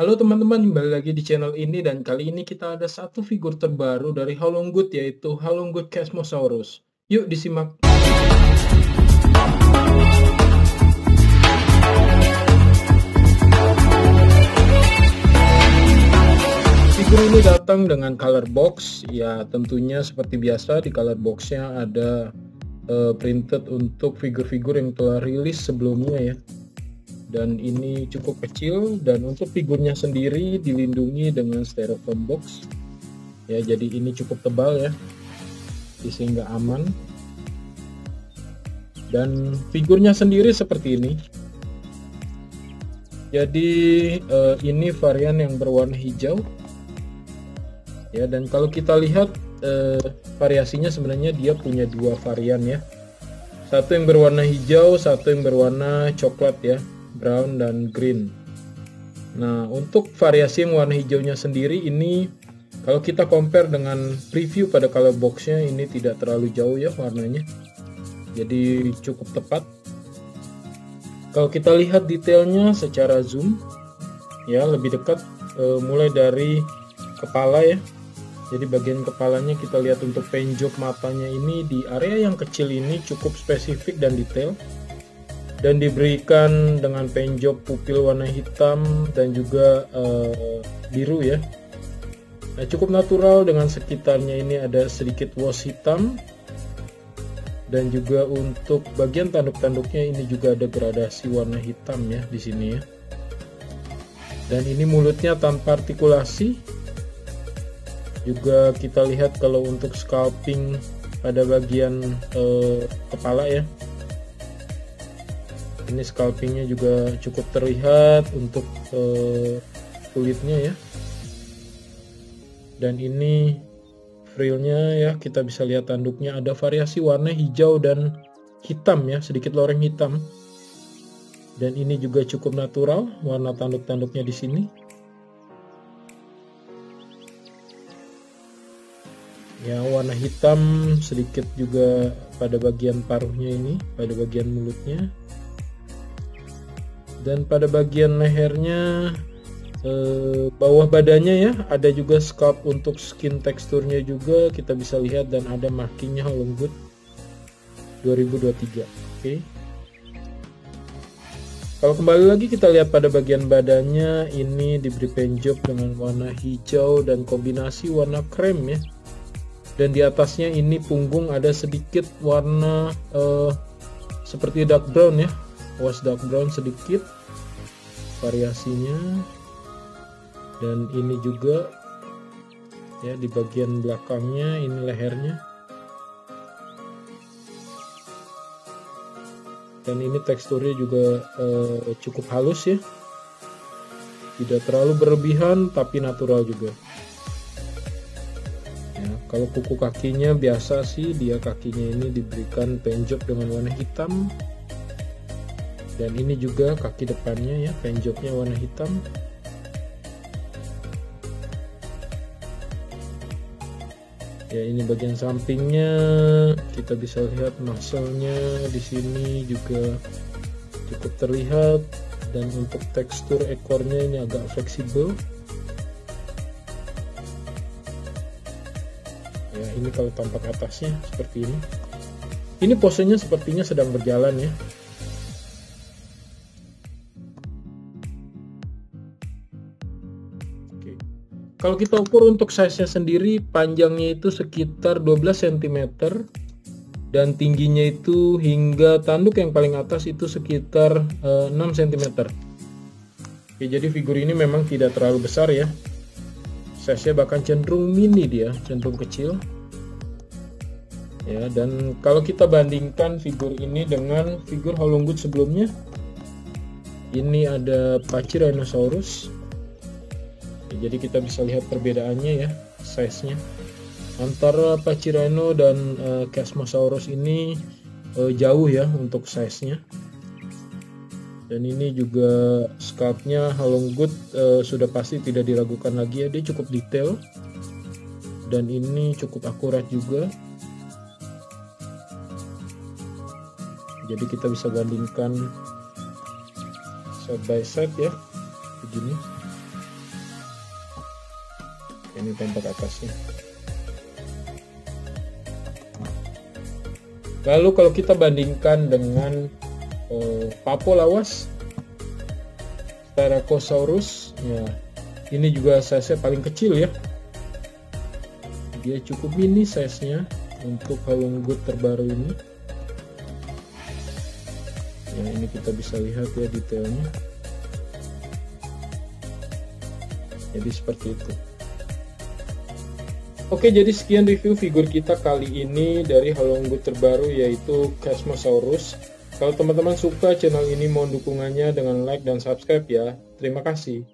Halo teman-teman, kembali lagi di channel ini dan kali ini kita ada satu figur terbaru dari Holonggood yaitu Holonggood Chasmosaurus. Yuk disimak. Figur ini datang dengan color box, ya tentunya seperti biasa di color boxnya ada printed untuk figur-figur yang telah rilis sebelumnya ya. Dan ini cukup kecil, dan untuk figurnya sendiri dilindungi dengan styrofoam box ya, jadi ini cukup tebal ya sehingga aman. Dan figurnya sendiri seperti ini. Jadi ini varian yang berwarna hijau ya, dan kalau kita lihat variasinya sebenarnya dia punya dua varian ya, satu yang berwarna hijau, satu yang berwarna coklat ya, brown dan green. Nah, untuk variasi yang warna hijaunya sendiri ini kalau kita compare dengan preview pada color boxnya, ini tidak terlalu jauh ya warnanya, jadi cukup tepat. Kalau kita lihat detailnya secara zoom ya, lebih dekat mulai dari kepala ya. Jadi bagian kepalanya kita lihat untuk paint job matanya ini di area yang kecil ini cukup spesifik dan detail, dan diberikan dengan paint job pupil warna hitam dan juga biru ya. Nah, cukup natural, dengan sekitarnya ini ada sedikit wash hitam, dan juga untuk bagian tanduk-tanduknya ini juga ada gradasi warna hitam ya di sini ya. Dan ini mulutnya tanpa artikulasi. Juga kita lihat kalau untuk sculpting pada bagian kepala ya, ini sculptingnya juga cukup terlihat untuk kulitnya ya. Dan ini frillnya ya, kita bisa lihat tanduknya ada variasi warna hijau dan hitam ya, sedikit loreng hitam. Dan ini juga cukup natural warna tanduk-tanduknya di sini. Ya, warna hitam sedikit juga pada bagian paruhnya ini, pada bagian mulutnya. Dan pada bagian lehernya, bawah badannya ya, ada juga sculpt untuk skin teksturnya juga kita bisa lihat, dan ada markingnya Holonggood 2023. Oke. Kalau kembali lagi kita lihat pada bagian badannya, ini diberi paint job dengan warna hijau dan kombinasi warna krem ya. Dan di atasnya ini punggung ada sedikit warna seperti dark brown ya, wash dark brown sedikit variasinya. Dan ini juga ya di bagian belakangnya, ini lehernya. Dan ini teksturnya juga cukup halus ya, tidak terlalu berlebihan tapi natural juga. Kalau kuku kakinya biasa sih, dia kakinya ini diberikan paint job dengan warna hitam. Dan ini juga kaki depannya ya, paint jobnya warna hitam. Ya, ini bagian sampingnya kita bisa lihat muscle-nya di sini juga cukup terlihat, dan untuk tekstur ekornya ini agak fleksibel. Ya, ini kalau tampak atasnya seperti ini. Ini posenya sepertinya sedang berjalan ya. Oke. Kalau kita ukur untuk size-nya sendiri, panjangnya itu sekitar 12 cm dan tingginya itu hingga tanduk yang paling atas itu sekitar 6 cm. Oke, jadi figur ini memang tidak terlalu besar ya. Size-nya bahkan cenderung mini, dia cenderung kecil ya. Dan kalau kita bandingkan figur ini dengan figur Holonggood sebelumnya, ini ada Pachyrhinosaurus ya, jadi kita bisa lihat perbedaannya ya size-nya antara Pachyrhino dan Chasmosaurus ini jauh ya untuk size-nya. Dan ini juga sculpt-nya Holonggood sudah pasti tidak diragukan lagi ya, dia cukup detail dan ini cukup akurat juga. Jadi kita bisa bandingkan side by side ya, begini. Ini tampak atasnya. Lalu kalau kita bandingkan dengan Papo lawas, Styracosaurus, ya ini juga size-nya paling kecil ya. Dia cukup mini size-nya untuk halunggut terbaru ini. Ya, ini kita bisa lihat ya detailnya. Jadi seperti itu. Oke, jadi sekian review figur kita kali ini dari halunggut terbaru yaitu Chasmosaurus. Kalau teman-teman suka channel ini, mohon dukungannya dengan like dan subscribe ya. Terima kasih.